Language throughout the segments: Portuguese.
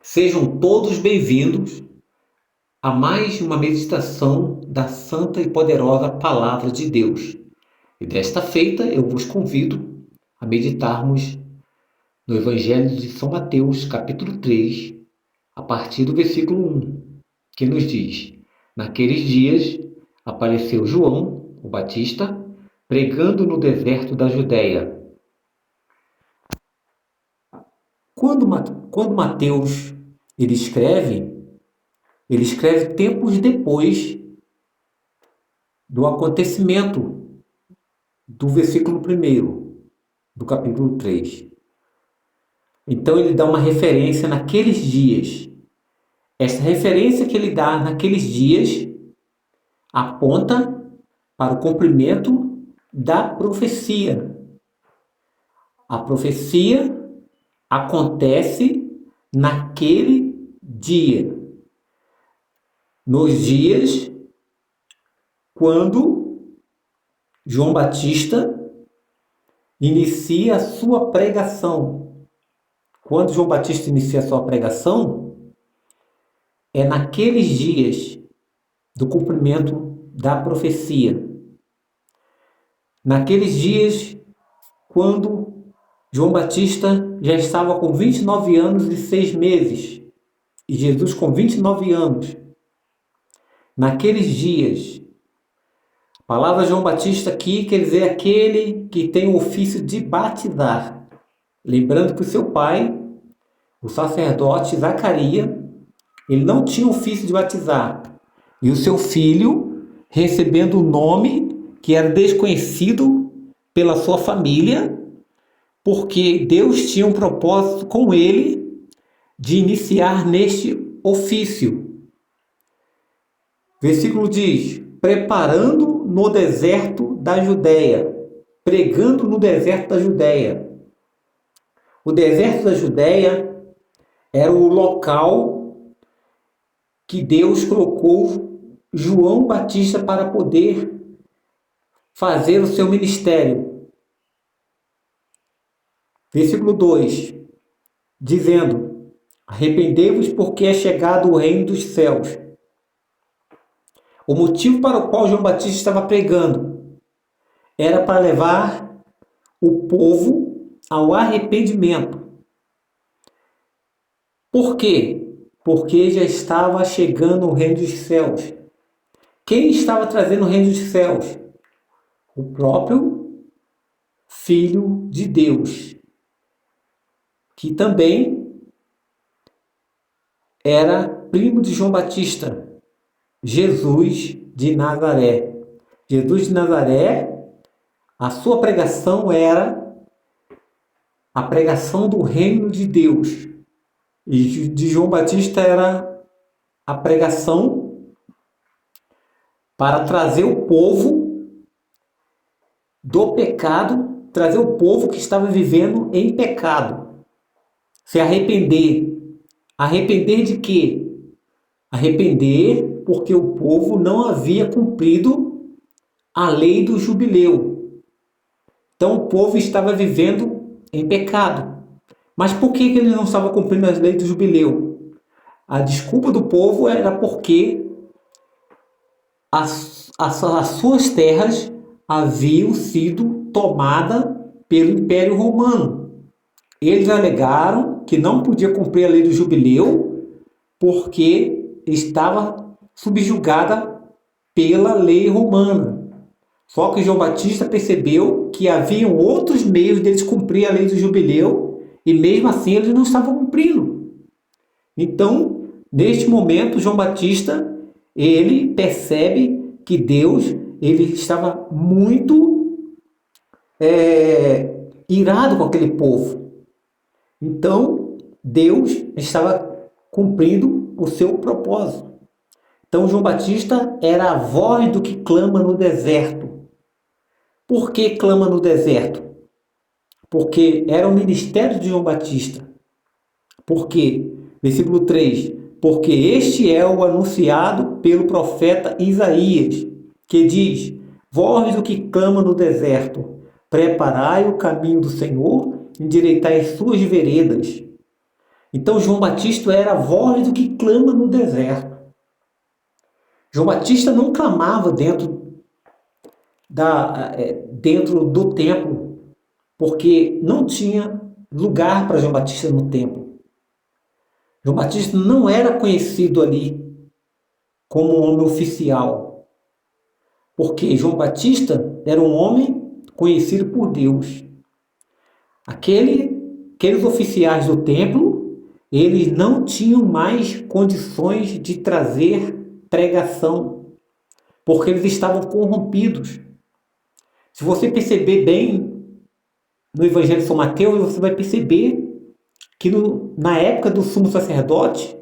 Sejam todos bem-vindos a mais uma meditação da santa e poderosa Palavra de Deus. E desta feita eu vos convido a meditarmos no Evangelho de São Mateus, capítulo 3, a partir do versículo 1, que nos diz: Naqueles dias apareceu João, o Batista, pregando no deserto da Judéia. Quando Mateus ele escreve tempos depois do acontecimento do versículo 1 do capítulo 3. Então ele dá uma referência naqueles dias. Essa referência que ele dá naqueles dias aponta para o cumprimento da profecia. A profecia acontece naquele dia. Nos dias quando João Batista inicia a sua pregação. Quando João Batista inicia a sua pregação, é naqueles dias do cumprimento da profecia. Naqueles dias, quando João Batista já estava com 29 anos e 6 meses, e Jesus com 29 anos. Naqueles dias, a palavra João Batista aqui quer dizer aquele que tem o ofício de batizar. Lembrando que o seu pai, o sacerdote Zacarias, ele não tinha ofício de batizar. E o seu filho, recebendo o nome que era desconhecido pela sua família, porque Deus tinha um propósito com ele de iniciar neste ofício. Versículo diz: preparando no deserto da Judéia, pregando no deserto da Judéia. O deserto da Judéia era o local que Deus colocou João Batista para poder fazer o seu ministério. Versículo 2, dizendo: arrependei-vos porque é chegado o reino dos céus. O motivo para o qual João Batista estava pregando era para levar o povo ao arrependimento. Por quê? Porque já estava chegando o reino dos céus. Quem estava trazendo o reino dos céus? O próprio Filho de Deus, que também era primo de João Batista, Jesus de Nazaré. Jesus de Nazaré, a sua pregação era a pregação do reino de Deus. E de João Batista era a pregação para trazer o povo do pecado, trazer o povo que estava vivendo em pecado. Se arrepender. Arrepender de quê? Arrepender porque o povo não havia cumprido a lei do jubileu. Então o povo estava vivendo em pecado. Mas por que ele não estava cumprindo as leis do jubileu? A desculpa do povo era porque as suas terras haviam sido tomadas pelo Império Romano. Eles alegaram que não podia cumprir a lei do jubileu porque estava subjugada pela lei romana. Só que João Batista percebeu que haviam outros meios deles cumprir a lei do jubileu e mesmo assim eles não estavam cumprindo. Então, neste momento, João Batista, ele percebe que Deus, ele estava muito irado com aquele povo. Então, Deus estava cumprindo o seu propósito. Então, João Batista era a voz do que clama no deserto. Por que clama no deserto? Porque era o ministério de João Batista. Por quê? Versículo 3. Porque este é o anunciado pelo profeta Isaías, que diz: voz do que clama no deserto, preparai o caminho do Senhor, endireitai as suas veredas. Então João Batista era a voz do que clama no deserto. João Batista não clamava dentro do templo, porque não tinha lugar para João Batista no templo. João Batista não era conhecido ali como um homem oficial, porque João Batista era um homem conhecido por Deus. Aqueles oficiais do templo, eles não tinham mais condições de trazer pregação, porque eles estavam corrompidos. Se você perceber bem no Evangelho de São Mateus, você vai perceber que na época do sumo sacerdote,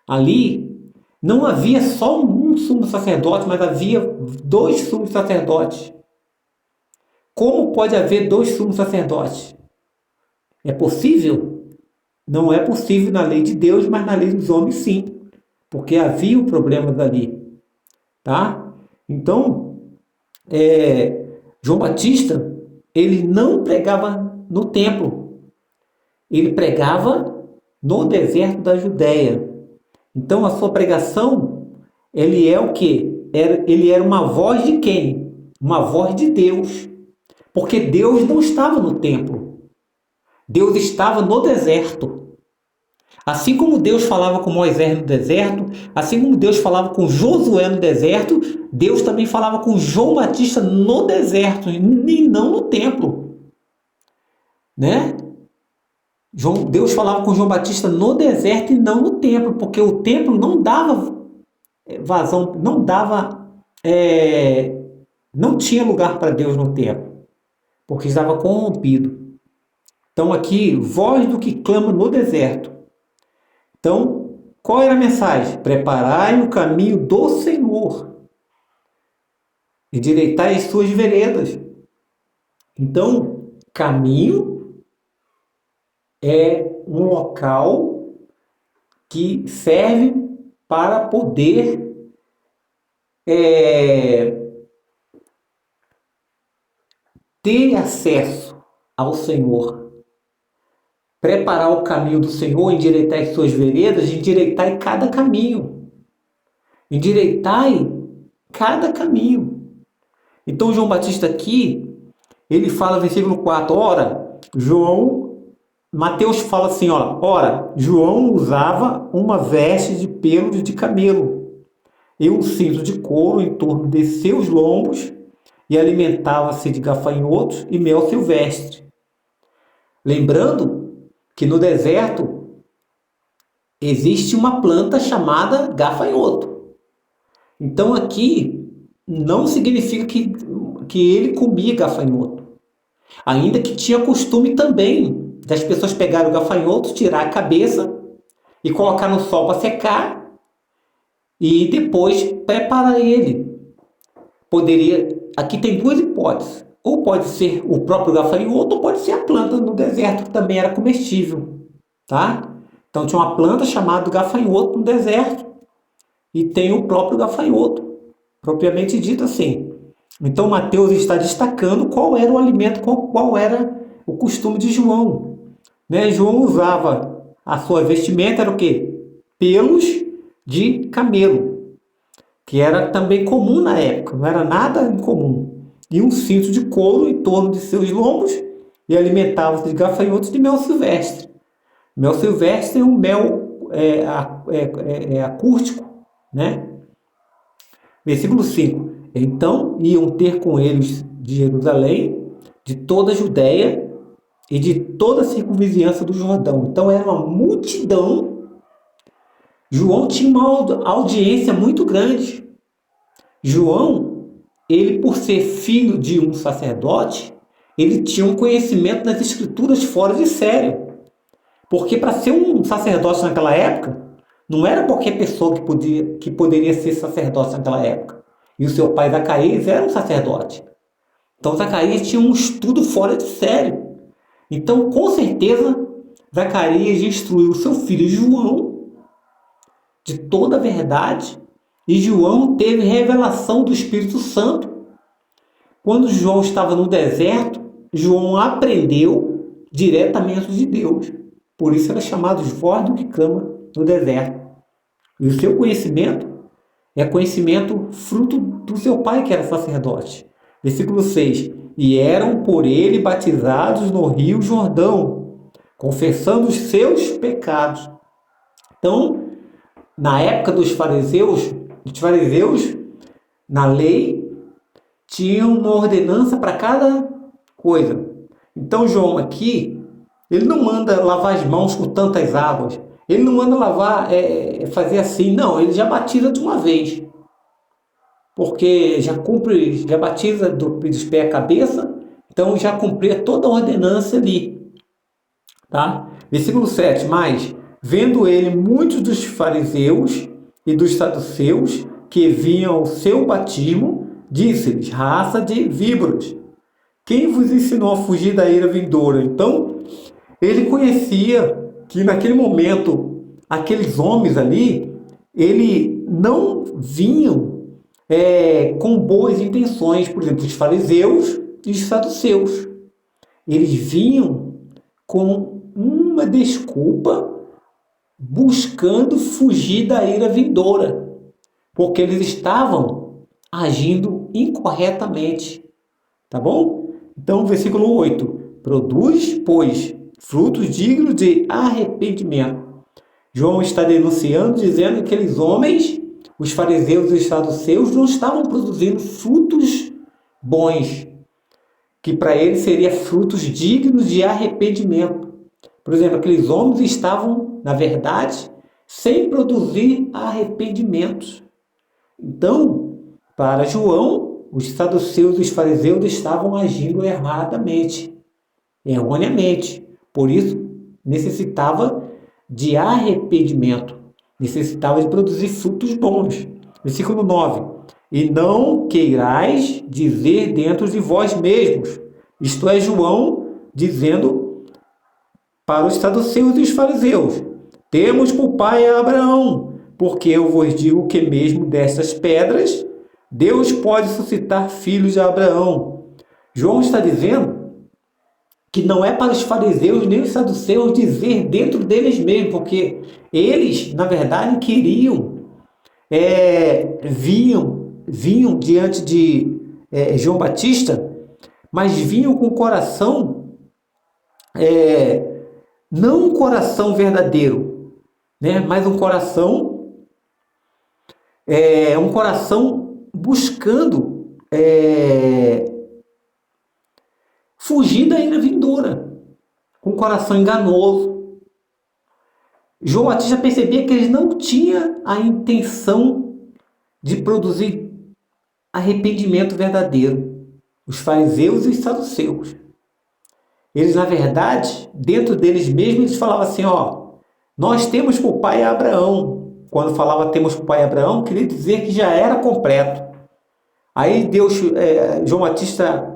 ali não havia só um sumo sacerdote, mas havia 2 sumos sacerdotes. Como pode haver 2 sumos sacerdotes? É possível? Não é possível na lei de Deus, mas na lei dos homens sim, porque havia um problema dali, tá? Então, João Batista, ele não pregava no templo, ele pregava no deserto da Judéia. Então, a sua pregação, ele é o quê? Ele era uma voz de quem? Uma voz de Deus, porque Deus não estava no templo, Deus estava no deserto. Assim como Deus falava com Moisés no deserto, assim como Deus falava com Josué no deserto, Deus também falava com João Batista no deserto, e não no templo, né? Deus falava com João Batista no deserto e não no templo, porque o templo não dava vazão, não tinha lugar para Deus no templo, porque estava corrompido. Então aqui, voz do que clama no deserto. Então, qual era a mensagem? Preparai o caminho do Senhor, endireitai as suas veredas. Então, caminho é um local que serve para poder ter acesso ao Senhor. Preparar o caminho do Senhor, endireitar as suas veredas, endireitai cada caminho. Endireitai cada caminho. Então, João Batista aqui, ele fala no versículo 4, Mateus fala assim, ora, João usava uma veste de pelos de camelo e um cinto de couro em torno de seus lombos e alimentava-se de gafanhotos e mel silvestre. Lembrando que no deserto existe uma planta chamada gafanhoto. Então aqui não significa que ele comia gafanhoto. Ainda que tinha costume também das pessoas pegarem o gafanhoto, tirar a cabeça e colocar no sol para secar e depois preparar ele. Aqui tem 2 hipóteses. Ou pode ser o próprio gafanhoto, ou pode ser a planta no deserto, que também era comestível, tá? Então tinha uma planta chamada gafanhoto no deserto e tem o próprio gafanhoto, propriamente dito assim. Então Mateus está destacando qual era o alimento, qual era o costume de João, né? João usava a sua vestimenta, era o quê? Pelos de camelo, que era também comum na época, não era nada incomum. E um cinto de couro em torno de seus lombos e alimentava-se de gafanhotos de mel silvestre. Mel silvestre é um mel acústico, né? Versículo 5. Então iam ter com eles de Jerusalém, de toda a Judéia e de toda a circunvizinhança do Jordão. Então era uma multidão. João tinha uma audiência muito grande. João, ele, por ser filho de um sacerdote, ele tinha um conhecimento das escrituras fora de sério. Porque para ser um sacerdote naquela época, não era qualquer pessoa que poderia ser sacerdote naquela época. E o seu pai Zacarias era um sacerdote. Então Zacarias tinha um estudo fora de sério. Então, com certeza, Zacarias instruiu seu filho João de toda a verdade. E João teve revelação do Espírito Santo. Quando João estava no deserto, João aprendeu diretamente de Deus. Por isso era chamado de voz do que clama no deserto. E o seu conhecimento é conhecimento fruto do seu pai, que era sacerdote. Versículo 6. E eram por ele batizados no rio Jordão, confessando os seus pecados. Então, na época dos fariseus, na lei, tinham uma ordenança para cada coisa. Então, João aqui, ele não manda lavar as mãos com tantas águas. Ele não manda fazer assim. Não, ele já batiza de uma vez. Porque já batiza dos pés à cabeça. Então, já cumpria toda a ordenança ali. Tá? Versículo 7. Mas, vendo ele muitos dos fariseus e dos saduceus que vinham o seu batismo, disse-lhes: raça de víboras, quem vos ensinou a fugir da ira vindoura? Então, ele conhecia que naquele momento, aqueles homens ali, ele não vinham com boas intenções. Por exemplo, os fariseus e os saduceus. Eles vinham com uma desculpa, buscando fugir da ira vindoura, porque eles estavam agindo incorretamente. Tá bom? Então, versículo 8. Produz, pois, frutos dignos de arrependimento. João está denunciando, dizendo que aqueles homens, os fariseus e os saduceus, não estavam produzindo frutos bons, que para eles seriam frutos dignos de arrependimento. Por exemplo, aqueles homens estavam, na verdade, sem produzir arrependimentos. Então, para João, os saduceus e os fariseus estavam agindo erradamente, erroneamente. Por isso, necessitava de arrependimento, necessitava de produzir frutos bons. Versículo 9. E não queirais dizer dentro de vós mesmos. Isto é João dizendo para os saduceus e os fariseus: temos por pai Abraão, porque eu vos digo que mesmo destas pedras Deus pode suscitar filhos de Abraão. João está dizendo que não é para os fariseus nem os saduceus dizer dentro deles mesmos, porque eles, na verdade, queriam, vinham diante de João Batista, mas vinham com o coração, não um coração verdadeiro, né, mas um coração buscando fugir da ira vindoura, com o coração enganoso. João Batista percebia que eles não tinham a intenção de produzir arrependimento verdadeiro. Os fariseus e os saduceus. Eles, na verdade, dentro deles mesmos, eles falavam assim: nós temos por pai Abraão. Quando falava temos por pai Abraão, queria dizer que já era completo. Aí João Batista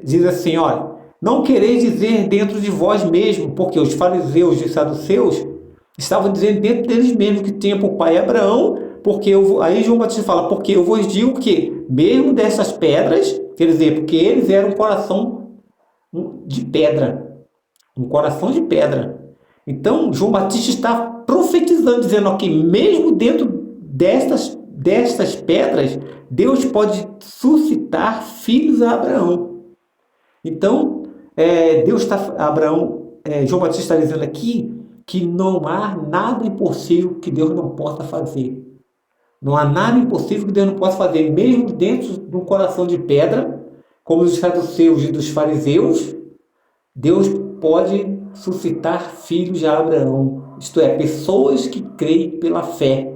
diz assim: olha, não quereis dizer dentro de vós mesmo, porque os fariseus e os saduceus estavam dizendo dentro deles mesmos que tinha por pai Abraão, aí João Batista fala: porque eu vos digo que mesmo dessas pedras, quer dizer, porque eles eram um coração de pedra, um coração de pedra. Então João Batista está profetizando, dizendo que mesmo dentro destas pedras, Deus pode suscitar filhos a Abraão. Então, João Batista está dizendo aqui que não há nada impossível que Deus não possa fazer. Não há nada impossível que Deus não possa fazer, mesmo dentro de um coração de pedra, como os saduceus e dos fariseus. Deus pode suscitar filhos de Abraão, isto é, pessoas que creem pela fé.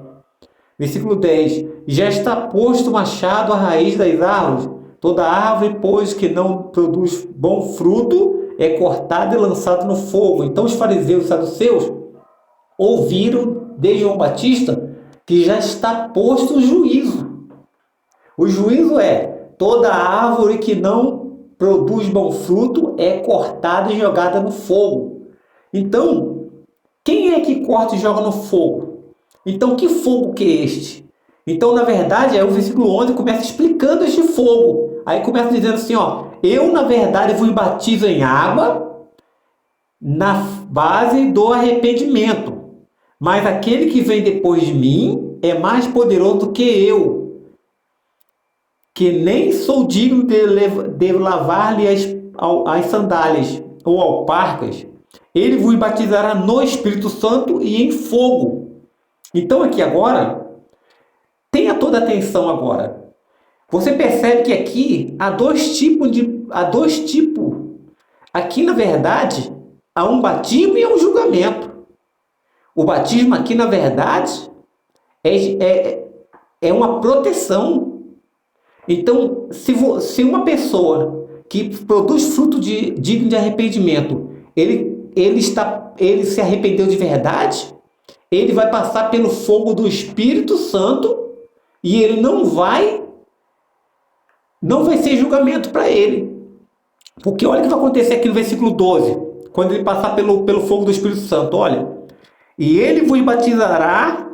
Versículo 10. Já está posto o machado à raiz das árvores. Toda árvore, pois, que não produz bom fruto, é cortada e lançada no fogo. Então os fariseus e saduceus ouviram de João Batista que já está posto o juízo. O juízo é: toda árvore que não produz bom fruto é cortada e jogada no fogo. Então, quem é que corta e joga no fogo? Então, que fogo que é este? Então, na verdade, o versículo 11 começa explicando este fogo. Aí começa dizendo assim: eu, na verdade, vos batizo em água, na base do arrependimento. Mas aquele que vem depois de mim é mais poderoso do que eu, que nem sou digno de lavar-lhe as sandálias ou alparcas. Ele vos batizará no Espírito Santo e em fogo. Então aqui agora, tenha toda a atenção agora. Você percebe que aqui há dois tipos. Aqui, na verdade, há um batismo e há um julgamento. O batismo aqui, na verdade, é uma proteção. Então, se uma pessoa que produz fruto digno de arrependimento, ele se arrependeu de verdade, ele vai passar pelo fogo do Espírito Santo e ele não vai ser julgamento para ele. Porque olha o que vai acontecer aqui no versículo 12, quando ele passar pelo fogo do Espírito Santo. Olha, e ele vos batizará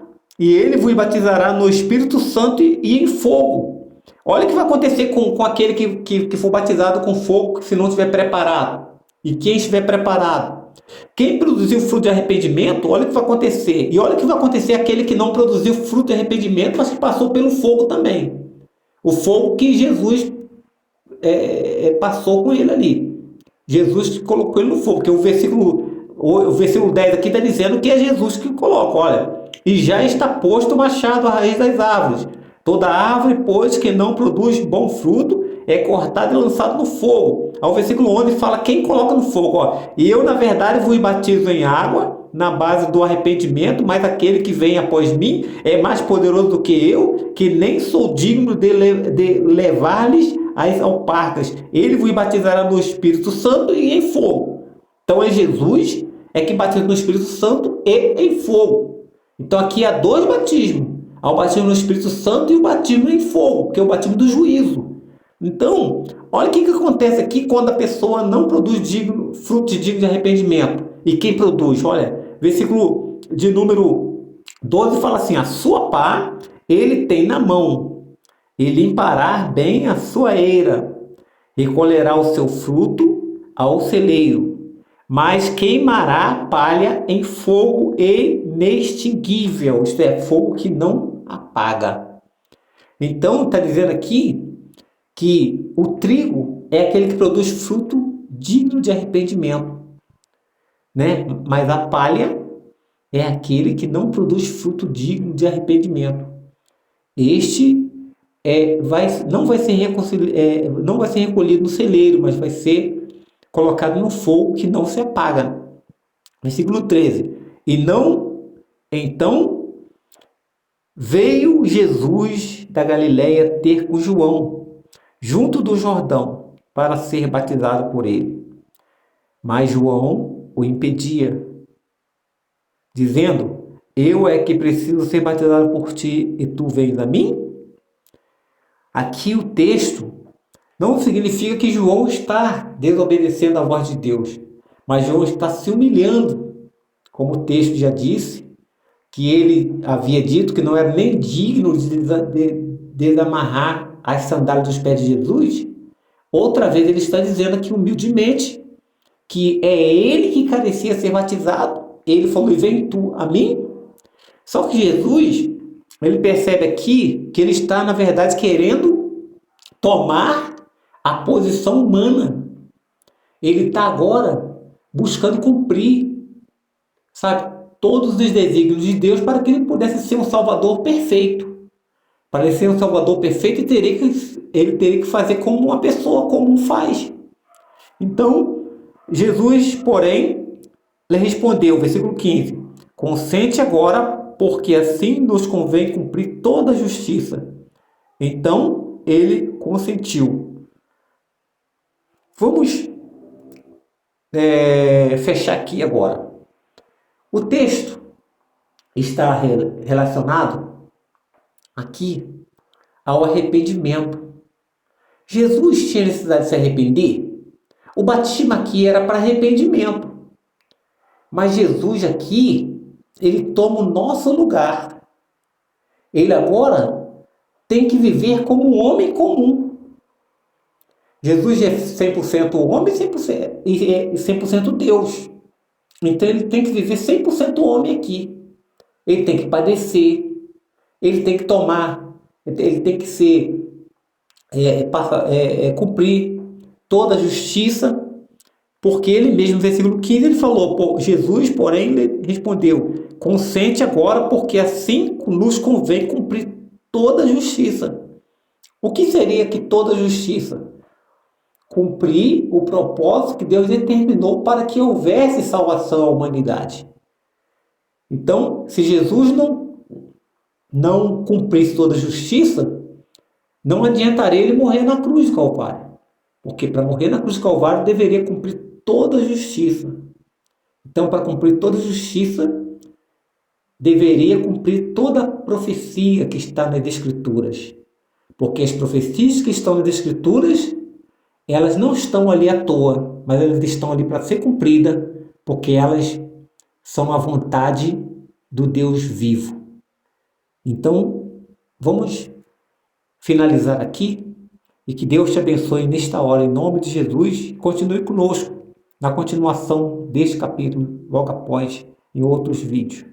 no Espírito Santo e em fogo. Olha o que vai acontecer com aquele que for batizado com fogo, se não estiver preparado. E quem estiver preparado. Quem produziu fruto de arrependimento, olha o que vai acontecer. E olha o que vai acontecer aquele que não produziu fruto de arrependimento, mas que passou pelo fogo também. O fogo que Jesus passou com ele ali. Jesus colocou ele no fogo, porque o versículo 10 aqui está dizendo que é Jesus que coloca, olha, e já está posto o machado à raiz das árvores. Toda árvore, pois, que não produz bom fruto, é cortada e lançada no fogo. Ao versículo 11 fala quem coloca no fogo, ó, e eu, na verdade, vos batizo em água, na base do arrependimento, mas aquele que vem após mim é mais poderoso do que eu, que nem sou digno de levar-lhes as alparcas. Ele vos batizará no Espírito Santo e em fogo. Então é Jesus que batiza no Espírito Santo e em fogo. Então aqui há dois batismos. Há o batismo no Espírito Santo e o batismo em fogo, que é o batismo do juízo. Então, olha o que acontece aqui quando a pessoa não produz fruto digno de arrependimento. E quem produz? Olha, versículo de número 12 fala assim, a sua pá ele tem na mão, e limpará bem a sua eira, recolherá o seu fruto ao celeiro, mas queimará a palha em fogo inextinguível, isto é, fogo que não apaga. Então, está dizendo aqui que o trigo é aquele que produz fruto digno de arrependimento, né? Mas a palha é aquele que não produz fruto digno de arrependimento. Este não vai ser recolhido no celeiro, mas vai ser colocado no fogo que não se apaga. Versículo 13. Então veio Jesus da Galileia ter com João, junto do Jordão, para ser batizado por ele. Mas João o impedia, dizendo, eu é que preciso ser batizado por ti e tu vens a mim? Aqui o texto não significa que João está desobedecendo a voz de Deus, mas João está se humilhando, como o texto já disse, que ele havia dito que não era nem digno de desamarrar as sandálias dos pés de Jesus. Outra vez ele está dizendo aqui humildemente que é ele que carecia ser batizado. Ele falou, e vem tu a mim? Só que Jesus, ele percebe aqui que ele está, na verdade, querendo tomar a posição humana. Ele está agora buscando cumprir, sabe, todos os desígnios de Deus para que ele pudesse ser um Salvador perfeito. Para ele ser um Salvador perfeito, ele teria que fazer como uma pessoa comum faz. Então, Jesus, porém, lhe respondeu, versículo 15, consente agora, porque assim nos convém cumprir toda a justiça. Então, ele consentiu. Vamos fechar aqui agora. O texto está relacionado aqui ao arrependimento. Jesus tinha necessidade de se arrepender? O batismo aqui era para arrependimento. Mas Jesus aqui, ele toma o nosso lugar. Ele agora tem que viver como um homem comum. Jesus é 100% homem e 100% Deus. Então ele tem que viver 100% homem aqui. Ele tem que padecer, ele tem que tomar, ele tem que ser, cumprir toda a justiça, porque ele mesmo no versículo 15 ele falou, Jesus, porém, ele respondeu, consente agora, porque assim nos convém cumprir toda a justiça. O que seria que toda a justiça? Cumprir o propósito que Deus determinou para que houvesse salvação à humanidade. Então, se Jesus não cumprisse toda a justiça, não adiantaria ele morrer na cruz do Calvário. Porque para morrer na cruz do Calvário deveria cumprir toda a justiça. Então, para cumprir toda a justiça, deveria cumprir toda a profecia que está nas Escrituras. Porque as profecias que estão nas Escrituras, elas não estão ali à toa, mas elas estão ali para ser cumpridas, porque elas são a vontade do Deus vivo. Então, vamos finalizar aqui e que Deus te abençoe nesta hora, em nome de Jesus. Continue conosco na continuação deste capítulo, logo após, em outros vídeos.